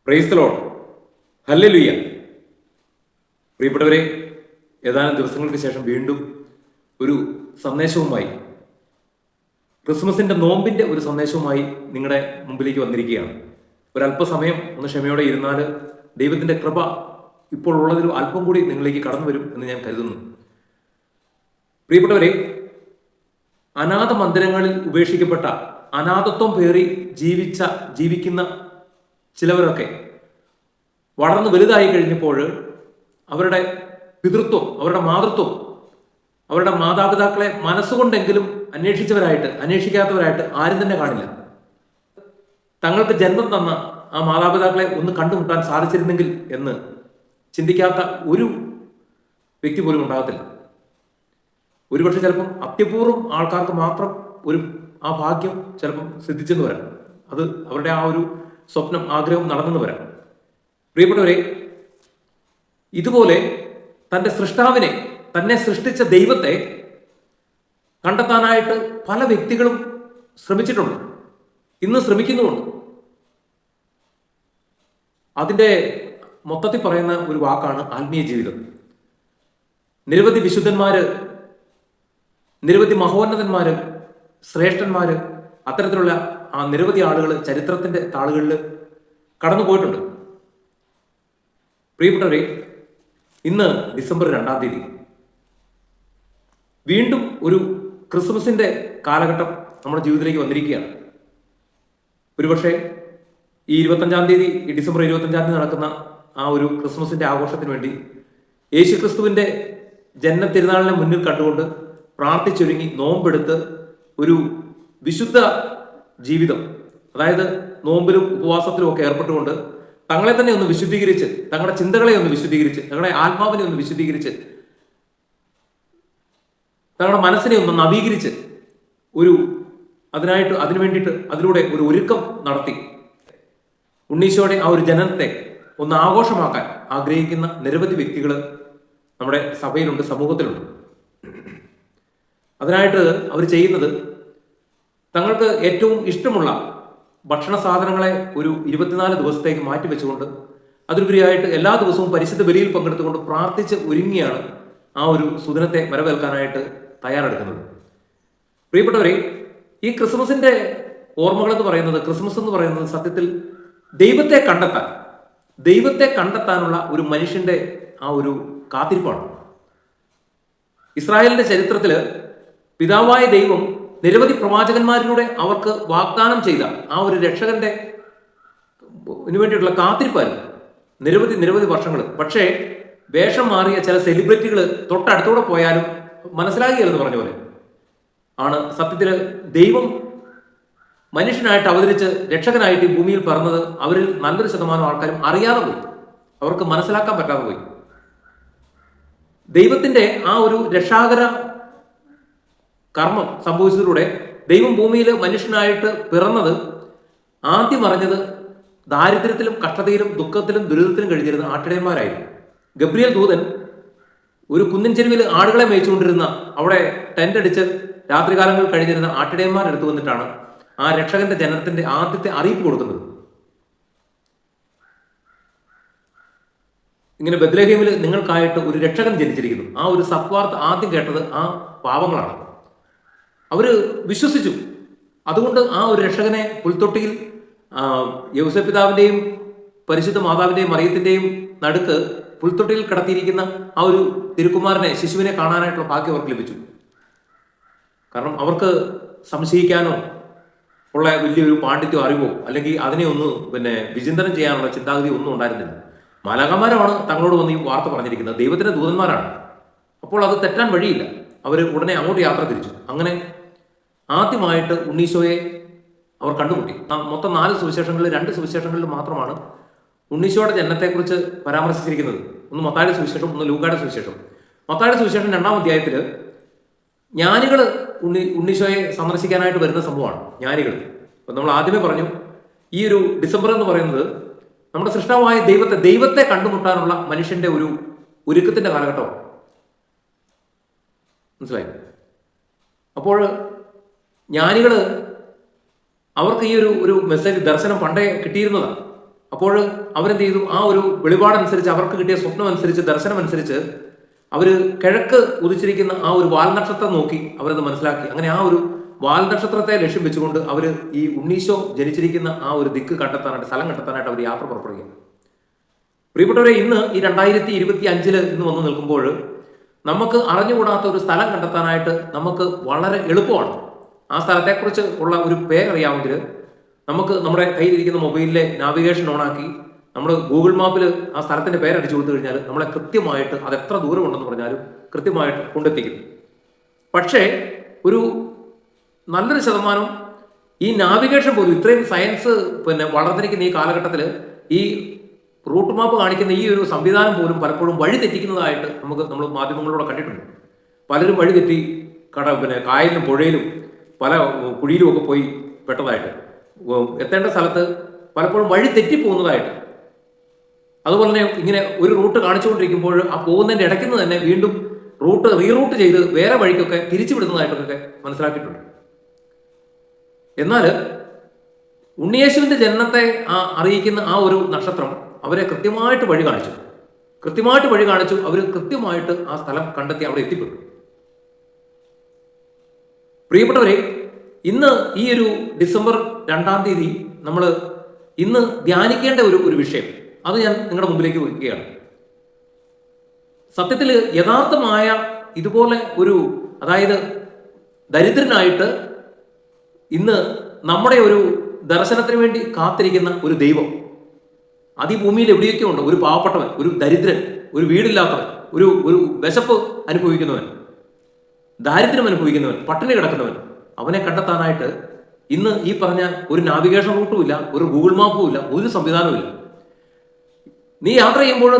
Praise the Lord. Hallelujah. പ്രിയപ്പെട്ടവരെ, ഏതാനും ദിവസങ്ങൾക്ക് ശേഷം വീണ്ടും ഒരു സന്ദേശവുമായി, ക്രിസ്മസിന്റെ നോമ്പിന്റെ ഒരു സന്ദേശവുമായി നിങ്ങളുടെ മുമ്പിലേക്ക് വന്നിരിക്കുകയാണ്. ഒരല്പസമയം ഒന്ന് ക്ഷമയോടെ ഇരുന്നാൽ ദൈവത്തിന്റെ കൃപ ഇപ്പോൾ ഉള്ളതിൽ അല്പം കൂടി നിങ്ങളിലേക്ക് കടന്നു വരും എന്ന് ഞാൻ കരുതുന്നു. പ്രിയപ്പെട്ടവരെ, അനാഥ മന്ദിരങ്ങളിൽ ഉപേക്ഷിക്കപ്പെട്ട, അനാഥത്വം പേറി ജീവിക്കുന്ന ചിലവരൊക്കെ വളർന്ന് വലുതായി കഴിഞ്ഞപ്പോൾ അവരുടെ പിതൃത്വം, അവരുടെ മാതൃത്വം, അവരുടെ മാതാപിതാക്കളെ മനസ്സുകൊണ്ടെങ്കിലും അന്വേഷിക്കാത്തവരായിട്ട് ആരും തന്നെ കാണില്ല. തങ്ങൾക്ക് ജന്മം തന്ന ആ മാതാപിതാക്കളെ ഒന്ന് കണ്ടുമുട്ടാൻ സാധിച്ചിരുന്നെങ്കിൽ എന്ന് ചിന്തിക്കാത്ത ഒരു വ്യക്തി പോലും ഉണ്ടാകത്തില്ല. ഒരുപക്ഷെ ചിലപ്പം അത്യപൂർവം ആൾക്കാർക്ക് മാത്രം ആ ഭാഗ്യം ചിലപ്പം സിദ്ധിച്ചെന്ന് വരാം. അത് അവരുടെ ആ ഒരു സ്വപ്നം, ആഗ്രഹം നടന്നെന്ന് വരാം. പ്രിയപ്പെട്ടവരെ, ഇതുപോലെ തൻ്റെ സൃഷ്ടാവിനെ, തന്നെ സൃഷ്ടിച്ച ദൈവത്തെ കണ്ടെത്താനായിട്ട് പല വ്യക്തികളും ശ്രമിച്ചിട്ടുണ്ട്, ഇന്ന് ശ്രമിക്കുന്നുമുണ്ട്. അതിൻ്റെ മൊത്തത്തിൽ പറയുന്ന ഒരു വാക്കാണ് ആത്മീയ ജീവിതം. നിരവധി വിശുദ്ധന്മാര്, നിരവധി മഹോന്നതന്മാര്, ശ്രേഷ്ഠന്മാര്, അത്തരത്തിലുള്ള ആ നിരവധി ആളുകൾ ചരിത്രത്തിന്റെ താളുകളിൽ കടന്നു പോയിട്ടുണ്ട്. പ്രിയപ്പെട്ടവരെ, ഇന്ന് ഡിസംബർ 2-ാം തീയതി വീണ്ടും ഒരു ക്രിസ്മസിന്റെ കാലഘട്ടം നമ്മുടെ ജീവിതത്തിലേക്ക് വന്നിരിക്കുകയാണ്. ഒരുപക്ഷെ ഈ 25-ാം തീയതി, ഈ ഡിസംബർ 25-ാം തീയതി നടക്കുന്ന ആ ഒരു ക്രിസ്മസിന്റെ ആഘോഷത്തിന് വേണ്ടി യേശു ക്രിസ്തുവിന്റെ ജന്മ തിരുനാളിനെ മുന്നിൽ കണ്ടുകൊണ്ട് പ്രാർത്ഥിച്ചൊരുങ്ങി നോമ്പെടുത്ത് ഒരു വിശുദ്ധ ജീവിതം, അതായത് നോമ്പിലും ഉപവാസത്തിലും ഒക്കെ ഏർപ്പെട്ടുകൊണ്ട് തങ്ങളെ തന്നെ ഒന്ന് വിശുദ്ധീകരിച്ച്, തങ്ങളുടെ ചിന്തകളെ ഒന്ന് വിശുദ്ധീകരിച്ച്, തങ്ങളുടെ ആത്മാവിനെ ഒന്ന് വിശുദ്ധീകരിച്ച്, തങ്ങളുടെ മനസ്സിനെ ഒന്ന് നവീകരിച്ച് അതിനു വേണ്ടിയിട്ട് അതിലൂടെ ഒരു ഒരുക്കം നടത്തി ഉണ്ണീശോയുടെ ആ ഒരു ജനനത്തെ ഒന്ന് ആഘോഷമാക്കാൻ ആഗ്രഹിക്കുന്ന നിരവധി വ്യക്തികൾ നമ്മുടെ സഭയിലുണ്ട്, സമൂഹത്തിലുണ്ട്. അതിനായിട്ട് അവർ ചെയ്യുന്നത്, തങ്ങൾക്ക് ഏറ്റവും ഇഷ്ടമുള്ള ഭക്ഷണ സാധനങ്ങളെ ഒരു 24 ദിവസത്തേക്ക് മാറ്റിവെച്ചുകൊണ്ട് അതിലുപരിയായിട്ട് എല്ലാ ദിവസവും പരിശുദ്ധ ബലിയിൽ പങ്കെടുത്തുകൊണ്ട് പ്രാർത്ഥിച്ച് ഒരുങ്ങിയാണ് ആ ഒരു സുദിനത്തെ വരവേൽക്കാനായിട്ട് തയ്യാറെടുക്കുന്നത്. പ്രിയപ്പെട്ടവരെ, ഈ ക്രിസ്മസിന്റെ ഓർമ്മകൾ എന്ന് പറയുന്നത്, ക്രിസ്മസ് എന്ന് പറയുന്നത് സത്യത്തിൽ ദൈവത്തെ കണ്ടെത്താനുള്ള ഒരു മനുഷ്യന്റെ ആ ഒരു കാത്തിരിപ്പാണ്. ഇസ്രായേലിന്റെ ചരിത്രത്തില് പിതാവായ ദൈവം നിരവധി പ്രവാചകന്മാരിലൂടെ അവർക്ക് വാഗ്ദാനം ചെയ്ത ആ ഒരു രക്ഷകന്റെ വേണ്ടിയിട്ടുള്ള കാത്തിരിപ്പായിരുന്നു നിരവധി വർഷങ്ങൾ. പക്ഷേ വേഷം മാറിയ ചില സെലിബ്രിറ്റികൾ തൊട്ടടുത്തൂടെ പോയാലും മനസ്സിലാകുകയല്ലെന്ന് പറഞ്ഞ പോലെ ആണ് സത്യത്തിൽ ദൈവം മനുഷ്യനായിട്ട് അവതരിച്ച് രക്ഷകനായിട്ട് ഈ ഭൂമിയിൽ പറഞ്ഞത് അവരിൽ നല്ലൊരു ശതമാനം ആൾക്കാരും അറിയാതെ പോയി, അവർക്ക് മനസ്സിലാക്കാൻ പറ്റാതെ പോയി. ദൈവത്തിന്റെ ആ ഒരു രക്ഷാകര കർമ്മം സംഭവിച്ചതിലൂടെ ദൈവം ഭൂമിയിൽ മനുഷ്യനായിട്ട് പിറന്നത്, ആദ്യം അറിഞ്ഞത് ദാരിദ്ര്യത്തിലും കഷ്ടതയിലും ദുഃഖത്തിലും ദുരിതത്തിലും കഴിഞ്ഞിരുന്ന ആട്ടിടയന്മാരായിരുന്നു. ഗബ്രിയേൽ ദൂതൻ ഒരു കുന്നിൻ ചെരുവിൽ ആടുകളെ മേയിച്ചുകൊണ്ടിരുന്ന, അവിടെ ടെന്റ് അടിച്ച് രാത്രികാലങ്ങളിൽ കഴിഞ്ഞിരുന്ന ആട്ടിടയന്മാരെടുത്തു വന്നിട്ടാണ് ആ രക്ഷകന്റെ ജനനത്തിന്റെ ആദ്യത്തെ അറിയിപ്പ് കൊടുക്കുന്നത്. ഇങ്ങനെ ബത്ലഹേമിൽ നിങ്ങൾക്കായിട്ട് ഒരു രക്ഷകൻ ജനിച്ചിരിക്കുന്നു. ആ ഒരു സത്വാർത്ത ആദ്യം കേട്ടത് ആ പാവങ്ങളാണ്. അവര് വിശ്വസിച്ചു. അതുകൊണ്ട് ആ ഒരു രക്ഷകനെ പുൽത്തൊട്ടിയിൽ യൗസേപ്പ് പിതാവിന്റെയും പരിശുദ്ധ മാതാവിന്റെയും മറിയത്തിന്റെയും നടുക്ക് പുൽത്തൊട്ടിയിൽ കിടത്തിയിരിക്കുന്ന ആ ഒരു തിരുക്കുമാരനെ, ശിശുവിനെ കാണാനായിട്ടുള്ള ഭാഗ്യം അവർക്ക് ലഭിച്ചു. കാരണം അവർക്ക് സംശയിക്കാനോ ഉള്ള വലിയൊരു പാണ്ഡിത്യോ അറിവോ അല്ലെങ്കിൽ അതിനെ ഒന്ന് വിചിന്തനം ചെയ്യാനുള്ള ചിന്താഗതി ഒന്നും ഉണ്ടായിരുന്നില്ല. മാലാഖമാരാണ് തങ്ങളോട് വന്ന് ഈ വാർത്ത പറഞ്ഞിരിക്കുന്നത്, ദൈവത്തിന്റെ ദൂതന്മാരാണ്. അപ്പോൾ അത് തെറ്റാൻ വഴിയില്ല. അവർ ഉടനെ അങ്ങോട്ട് യാത്ര തിരിച്ചു. അങ്ങനെ ആദ്യമായിട്ട് ഉണ്ണീശോയെ അവർ കണ്ടുമുട്ടി. മൊത്തം 4 സുവിശേഷങ്ങളിൽ 2 സുവിശേഷങ്ങളിൽ മാത്രമാണ് ഉണ്ണീശോയുടെ ജനനത്തെക്കുറിച്ച് പരാമർശിച്ചിരിക്കുന്നത്. ഒന്ന് മത്തായിയുടെ സുവിശേഷം, ഒന്ന് ലൂക്കായുടെ സുവിശേഷം. മത്തായിയുടെ സുവിശേഷം 2-ാം അധ്യായത്തിൽ ജ്ഞാനികൾ ഉണ്ണീശോയെ സന്ദർശിക്കാനായിട്ട് വരുന്ന സംഭവമാണ്. ജ്ഞാനികൾ, അപ്പം നമ്മൾ ആദ്യമേ പറഞ്ഞു, ഈ ഒരു ഡിസംബർ എന്ന് പറയുന്നത് നമ്മുടെ സൃഷ്ടാവായ ദൈവത്തെ കണ്ടുമുട്ടാനുള്ള മനുഷ്യന്റെ ഒരു ഒരുക്കത്തിന്റെ കാലഘട്ടമാണ്. മനസ്സിലായി? അപ്പോൾ ജ്ഞാനികൾ അവർക്ക് ഈ ഒരു മെസ്സേജ്, ദർശനം പണ്ടേ കിട്ടിയിരുന്നതാണ്. അപ്പോൾ അവരെന്ത് ചെയ്തു, ആ ഒരു വെളിപാടനുസരിച്ച്, അവർക്ക് കിട്ടിയ സ്വപ്നം അനുസരിച്ച്, ദർശനം അനുസരിച്ച് അവർ കിഴക്ക് ഉദിച്ചിരിക്കുന്ന ആ ഒരു വാൽനക്ഷത്രം നോക്കി അവരത് മനസ്സിലാക്കി. അങ്ങനെ ആ ഒരു വാൽനക്ഷത്രത്തെ ലക്ഷ്യം വെച്ചുകൊണ്ട് അവർ ഈ ഉണ്ണീശോ ജനിച്ചിരിക്കുന്ന ആ ഒരു ദിക്ക് കണ്ടെത്താനായിട്ട്, സ്ഥലം കണ്ടെത്താനായിട്ട് അവർ യാത്ര പുറപ്പെടുകയാണ്. പ്രിയപ്പെട്ടവരെ, ഇന്ന് ഈ 2025 ഇന്ന് വന്നു നിൽക്കുമ്പോൾ നമുക്ക് അറിഞ്ഞുകൂടാത്ത ഒരു സ്ഥലം കണ്ടെത്താനായിട്ട് നമുക്ക് വളരെ എളുപ്പമാണ്. ആ സ്ഥലത്തെക്കുറിച്ച് ഉള്ള ഒരു പേരറിയാമെങ്കിൽ നമുക്ക് നമ്മുടെ കയ്യിലിരിക്കുന്ന മൊബൈലിലെ നാവിഗേഷൻ ഓണാക്കി നമ്മൾ ഗൂഗിൾ മാപ്പിൽ ആ സ്ഥലത്തിൻ്റെ പേരടിച്ചു കൊടുത്തു കഴിഞ്ഞാൽ നമ്മളെ കൃത്യമായിട്ട് അത് എത്ര ദൂരമുണ്ടെന്ന് പറഞ്ഞാലും കൃത്യമായിട്ട് കൊണ്ടെത്തിക്കും. പക്ഷേ ഒരു നല്ലൊരു ശതമാനം ഈ നാവിഗേഷൻ പോലും, ഇത്രയും സയൻസ് വളർന്നിരിക്കുന്ന ഈ കാലഘട്ടത്തിൽ ഈ റൂട്ട് മാപ്പ് കാണിക്കുന്ന ഈ ഒരു സംവിധാനം പോലും പലപ്പോഴും വഴി തെറ്റിക്കുന്നതായിട്ട് നമ്മൾ മാധ്യമങ്ങളിലൂടെ കണ്ടിട്ടുണ്ട്. പലരും വഴി തെറ്റി കായലിലും പുഴയിലും പല കുഴിയിലും ഒക്കെ പോയി പെട്ടതായിട്ട്, എത്തേണ്ട സ്ഥലത്ത് പലപ്പോഴും വഴി തെറ്റിപ്പോകുന്നതായിട്ട്. അതുപോലെ തന്നെ ഇങ്ങനെ ഒരു റൂട്ട് കാണിച്ചുകൊണ്ടിരിക്കുമ്പോൾ ആ പോകുന്നതിൻ്റെ ഇടയ്ക്ക് തന്നെ വീണ്ടും റീറൂട്ട് ചെയ്ത് വേറെ വഴിക്കൊക്കെ തിരിച്ചു വിടുന്നതായിട്ടൊക്കെ മനസ്സിലാക്കിയിട്ടുണ്ട്. എന്നാൽ ഉണ്ണിയേശുവിൻ്റെ ജനനത്തെ അറിയിക്കുന്ന ആ ഒരു നക്ഷത്രം അവരെ കൃത്യമായിട്ട് വഴി കാണിച്ചു. അവർ കൃത്യമായിട്ട് ആ സ്ഥലം കണ്ടെത്തി അവിടെ എത്തിപ്പെട്ടു. പ്രിയപ്പെട്ടവരെ, ഇന്ന് ഈ ഒരു ഡിസംബർ 2-ാം തീയതി നമ്മൾ ഇന്ന് ധ്യാനിക്കേണ്ട ഒരു വിഷയം, അത് ഞാൻ നിങ്ങളുടെ മുമ്പിലേക്ക് വയ്ക്കുകയാണ്. സത്യത്തിൽ യഥാർത്ഥമായ ഇതുപോലെ അതായത് ദരിദ്രനായിട്ട് ഇന്ന് നമ്മുടെ ഒരു ദർശനത്തിന് വേണ്ടി കാത്തിരിക്കുന്ന ഒരു ദൈവം അത് ഈ ഭൂമിയിൽ എവിടെയൊക്കെ ഉണ്ട്. ഒരു പാവപ്പെട്ടവൻ, ഒരു ദരിദ്രൻ, ഒരു വീടില്ലാത്തവൻ, ഒരു വിശപ്പ് അനുഭവിക്കുന്നവൻ, ദാരിദ്ര്യം അനുഭവിക്കുന്നവൻ, പട്ടിണി കിടക്കുന്നവൻ, അവനെ കണ്ടെത്താനായിട്ട് ഇന്ന് ഈ പറഞ്ഞ ഒരു നാവിഗേഷൻ റൂട്ടും ഇല്ല, ഒരു ഗൂഗിൾ മാപ്പും ഇല്ല, ഒരു സംവിധാനവും ഇല്ല. നീ യാത്ര ചെയ്യുമ്പോൾ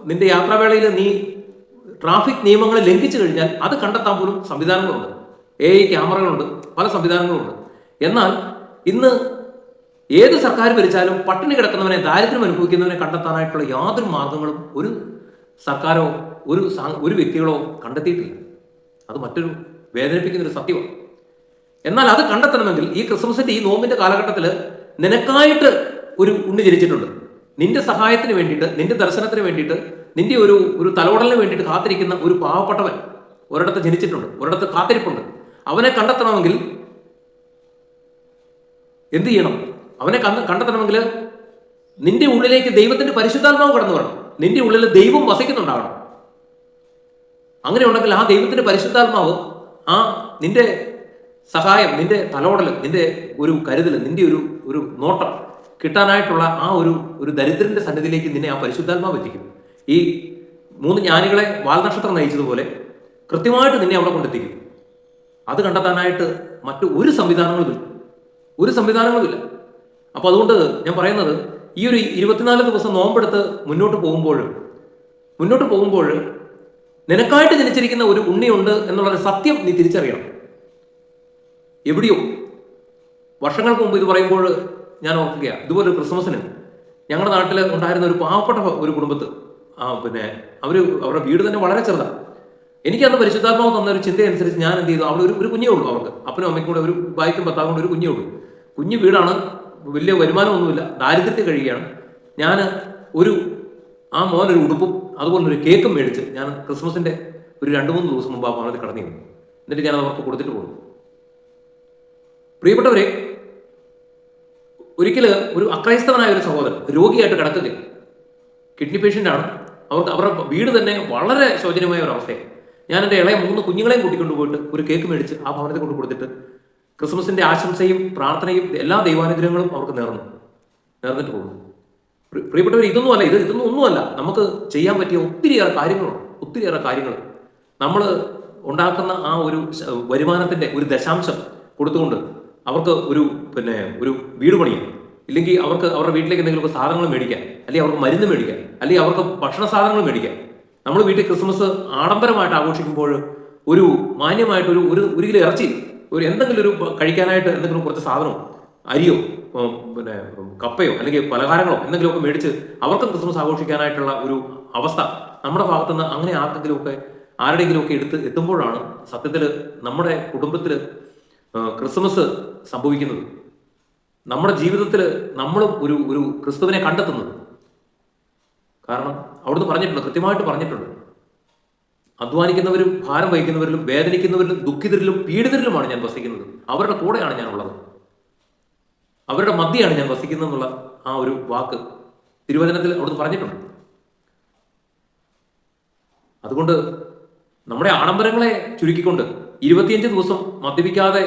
നിന്റെ യാത്രാവേളയിൽ നീ ട്രാഫിക് നിയമങ്ങളെ ലംഘിച്ചു കഴിഞ്ഞാൽ അത് കണ്ടെത്താൻ പോലും സംവിധാനങ്ങളുണ്ട്. AI ക്യാമറകളുണ്ട്, പല സംവിധാനങ്ങളുണ്ട്. എന്നാൽ ഇന്ന് ഏത് സർക്കാർ ഭരിച്ചാലും പട്ടിണി കിടക്കുന്നവനെ, ദാരിദ്ര്യം അനുഭവിക്കുന്നവനെ കണ്ടെത്താനായിട്ടുള്ള യാതൊരു മാർഗങ്ങളും ഒരു സർക്കാരോ ഒരു വ്യക്തികളോ കണ്ടെത്തിയിട്ടില്ല. അത് മറ്റൊരു വേദനിപ്പിക്കുന്നൊരു സത്യമാണ്. എന്നാൽ അത് കണ്ടെത്തണമെങ്കിൽ ഈ ക്രിസ്മസിന്റെ ഈ നോമ്പിന്റെ കാലഘട്ടത്തിൽ നിനക്കായിട്ട് ഒരു ഉണ്ണി ജനിച്ചിട്ടുണ്ട്. നിന്റെ സഹായത്തിന് വേണ്ടിയിട്ട്, നിന്റെ ദർശനത്തിന് വേണ്ടിയിട്ട്, നിന്റെ ഒരു തലോടലിന് വേണ്ടിയിട്ട് കാത്തിരിക്കുന്ന ഒരു പാവപ്പെട്ടവൻ ഒരിടത്ത് ജനിച്ചിട്ടുണ്ട്, ഒരിടത്ത് കാത്തിരിപ്പുണ്ട്. അവനെ കണ്ടെത്തണമെങ്കിൽ എന്ത് ചെയ്യണം? അവനെ കണ്ടെത്തണമെങ്കിൽ നിന്റെ ഉള്ളിലേക്ക് ദൈവത്തിന്റെ പരിശുദ്ധാത്മാവ് കടന്നു വരണം. നിന്റെ ഉള്ളിൽ ദൈവം വസിക്കുന്നുണ്ടാവണം. അങ്ങനെ ഉണ്ടെങ്കിൽ ആ ദൈവത്തിന്റെ പരിശുദ്ധാത്മാവ് നിന്റെ സഹായം, നിന്റെ തലോടൽ, നിന്റെ ഒരു കരുതൽ, നിന്റെ ഒരു നോട്ടം കിട്ടാനായിട്ടുള്ള ആ ഒരു ദരിദ്രന്റെ സന്നിധിയിലേക്ക് നിന്നെ ആ പരിശുദ്ധാത്മാവ് എത്തിക്കും. ഈ 3 ജ്ഞാനികളെ വാൽനക്ഷത്രം നയിച്ചതുപോലെ കൃത്യമായിട്ട് നിന്നെ അവിടെ കൊണ്ടെത്തിക്കും. അത് കണ്ടെത്താനായിട്ട് മറ്റു ഒരു സംവിധാനങ്ങളുമില്ല. അപ്പോൾ അതുകൊണ്ട് ഞാൻ പറയുന്നത്, ഈ ഒരു 24 ദിവസം നോമ്പെടുത്ത് മുന്നോട്ട് പോകുമ്പോൾ നിനക്കായിട്ട് ജനിച്ചിരിക്കുന്ന ഒരു ഉണ്ണിയുണ്ട് എന്നുള്ളൊരു സത്യം നീ തിരിച്ചറിയണം. എവിടെയോ വർഷങ്ങൾക്ക് മുമ്പ് ഇത് പറയുമ്പോൾ ഞാൻ ഓർക്കുകയാണ്, ഇതുപോലൊരു ക്രിസ്മസിന് ഞങ്ങളുടെ നാട്ടിൽ ഉണ്ടായിരുന്ന ഒരു പാവപ്പെട്ട ഒരു കുടുംബത്ത് അവരുടെ വീട് തന്നെ വളരെ ചെറുതാണ്. എനിക്കന്ന് പരിശുദ്ധാത്മാവ് തന്ന ഒരു ചിന്തയനുസരിച്ച് ഞാൻ എന്ത് ചെയ്തു, അവിടെ ഒരു കുഞ്ഞേ ഉള്ളൂ. അവർക്ക് അപ്പനും അമ്മയ്ക്കും കൂടെ ഒരു ഭാര്യയ്ക്കും ഭർത്താവും കൂടെ ഒരു കുഞ്ഞേ ഉള്ളൂ. കുഞ്ഞു വീടാണ്, വലിയ വരുമാനമൊന്നുമില്ല, ദാരിദ്ര്യത്തിൽ കഴിയുകയാണ്. ഞാൻ ആ മോനൊരു ഉടുപ്പും അതുപോലെ ഒരു കേക്കും മേടിച്ച് ഞാൻ ക്രിസ്മസിന്റെ ഒരു 2-3 ദിവസം മുമ്പ് ആ ഭവനത്തിൽ കടന്നിരുന്നു. എന്നിട്ട് ഞാൻ അവർക്ക് കൊടുത്തിട്ട് പോകും. പ്രിയപ്പെട്ടവരെ, ഒരിക്കൽ ഒരു അക്രൈസ്തവനായ ഒരു സഹോദരൻ രോഗിയായിട്ട് കിടക്കുകയും കിഡ്നി പേഷ്യൻ്റാണ്. അവരുടെ വീട് തന്നെ വളരെ ശോചനീയമായ ഒരു അവസ്ഥയാണ്. ഞാൻ എൻ്റെ ഇളയ 3 കുഞ്ഞുങ്ങളെയും കൂട്ടിക്കൊണ്ട് പോയിട്ട് ഒരു കേക്ക് മേടിച്ച് ആ ഭവനത്തിൽ കൊണ്ട് കൊടുത്തിട്ട് ക്രിസ്മസിന്റെ ആശംസയും പ്രാർത്ഥനയും എല്ലാ ദൈവാനുഗ്രഹങ്ങളും അവർക്ക് നേർന്നിട്ട് പോകുന്നു. പ്രിയപ്പെട്ടവർ, ഇതൊന്നും ഒന്നുമല്ല. നമുക്ക് ചെയ്യാൻ പറ്റിയ ഒത്തിരിയേറെ കാര്യങ്ങൾ നമ്മൾ ഉണ്ടാക്കുന്ന ആ ഒരു വരുമാനത്തിന്റെ ഒരു ദശാംശം കൊടുത്തുകൊണ്ട് അവർക്ക് ഒരു വീട് പണിയാം, ഇല്ലെങ്കിൽ അവരുടെ വീട്ടിലേക്ക് എന്തെങ്കിലും സാധനങ്ങൾ മേടിക്കാം, അല്ലെങ്കിൽ അവർക്ക് മരുന്ന് മേടിക്കാം, അല്ലെങ്കിൽ അവർക്ക് ഭക്ഷണ സാധനങ്ങൾ മേടിക്കാം. നമ്മൾ വീട്ടിൽ ക്രിസ്മസ് ആഡംബരമായിട്ട് ആഘോഷിക്കുമ്പോൾ ഒരു മാന്യമായിട്ട് ഒരു കിലോ ഇറച്ചി, എന്തെങ്കിലും കഴിക്കാനായിട്ട് എന്തെങ്കിലും കുറച്ച് സാധനമോ അരിയോ കപ്പയോ അല്ലെങ്കിൽ പലഹാരങ്ങളോ എന്തെങ്കിലുമൊക്കെ മേടിച്ച് അവർക്ക് ക്രിസ്മസ് ആഘോഷിക്കാനായിട്ടുള്ള ഒരു അവസ്ഥ നമ്മുടെ ഭാഗത്തുനിന്ന് അങ്ങനെ ആരുടെയെങ്കിലുമൊക്കെ എത്തുമ്പോഴാണ് സത്യത്തിൽ നമ്മുടെ കുടുംബത്തിൽ ക്രിസ്മസ് സംഭവിക്കുന്നത്. നമ്മുടെ ജീവിതത്തിൽ നമ്മളും ഒരു ഒരു ക്രിസ്തുവിനെ കണ്ടെത്തുന്നത്. കാരണം അവിടുന്ന് പറഞ്ഞിട്ടുണ്ട്, കൃത്യമായിട്ട് പറഞ്ഞിട്ടുണ്ട്, അധ്വാനിക്കുന്നവരും ഭാരം വഹിക്കുന്നവരിലും വേദനിക്കുന്നവരിലും ദുഃഖിതരിലും പീഡിതരിലുമാണ് ഞാൻ വസിക്കുന്നത്. അവരുടെ കൂടെയാണ് ഞാൻ ഉള്ളത്, അവരുടെ മധ്യയാണ് ഞാൻ വസിക്കുന്നത് എന്നുള്ള ആ ഒരു വാക്ക് തിരുവചനത്തിൽ അവിടുന്ന് പറഞ്ഞിട്ടുണ്ട്. അതുകൊണ്ട് നമ്മുടെ ആഡംബരങ്ങളെ ചുരുക്കിക്കൊണ്ട് 25 ദിവസം മദ്യപിക്കാതെ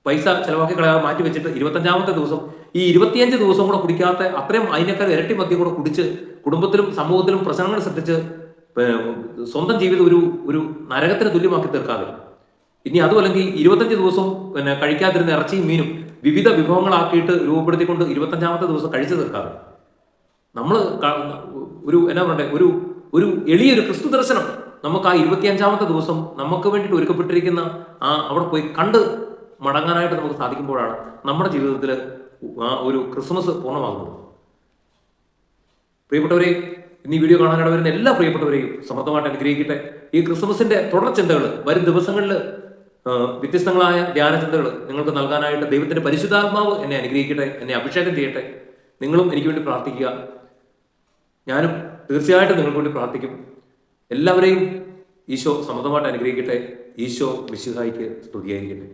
പൈസ ചെലവാക്കി കളയാതെ മാറ്റി വെച്ചിട്ട് 25ാമത്തെ ദിവസം ഈ 25 ദിവസം കൂടെ കുടിക്കാത്ത അത്രയും അതിനേക്കാൾ ഇരട്ടി മദ്യം കൂടെ കുടിച്ച് കുടുംബത്തിലും സമൂഹത്തിലും പ്രശ്നങ്ങൾ സൃഷ്ടിച്ച് സ്വന്തം ജീവിതം ഒരു ഒരു നരകത്തിന് തുല്യമാക്കി തീർക്കാതെ, ഇനി അതുമല്ലെങ്കിൽ 25 ദിവസം കഴിക്കാതിരുന്ന ഇറച്ചിയും മീനും വിവിധ വിഭവങ്ങളാക്കിയിട്ട് രൂപപ്പെടുത്തിക്കൊണ്ട് 25ാമത്തെ ദിവസം കഴിച്ചു തീർക്കാതെ നമ്മൾ ഒരു എന്നാ പറയണ്ടേ, ഒരു ഒരു എളിയൊരു ക്രിസ്തു ദർശനം നമുക്ക് ആ 25ാമത്തെ ദിവസം നമുക്ക് വേണ്ടിയിട്ട് ഒരുക്കപ്പെട്ടിരിക്കുന്ന ആ അവിടെ പോയി കണ്ട് മടങ്ങാനായിട്ട് നമുക്ക് സാധിക്കുമ്പോഴാണ് നമ്മുടെ ജീവിതത്തിൽ ആ ഒരു ക്രിസ്മസ് പൂർണ്ണമാകുന്നത്. പ്രിയപ്പെട്ടവരെ, ഇന്ന് ഈ വീഡിയോ കാണാനായിട്ട് വരുന്ന എല്ലാ പ്രിയപ്പെട്ടവരെയും സമർത്ഥമായിട്ട് അനുഗ്രഹിക്കട്ടെ. ഈ ക്രിസ്മസിന്റെ തുടർ ചിന്തകൾ വരും ദിവസങ്ങളിൽ വ്യത്യസ്തങ്ങളായ ധ്യാന ചിന്തകൾ നിങ്ങൾക്ക് നൽകാനായിട്ട് ദൈവത്തിന്റെ പരിശുദ്ധാത്മാവ് എന്നെ അനുഗ്രഹിക്കട്ടെ, എന്നെ അഭിഷേകം ചെയ്യട്ടെ. നിങ്ങളും എനിക്ക് വേണ്ടി പ്രാർത്ഥിക്കുക, ഞാനും തീർച്ചയായിട്ടും നിങ്ങൾക്ക് വേണ്ടി പ്രാർത്ഥിക്കും. എല്ലാവരെയും ഈശോ സമൃദ്ധമായിട്ട് അനുഗ്രഹിക്കട്ടെ. ഈശോ മിശിഹായ്ക്ക് സ്തുതിയായിരിക്കട്ടെ.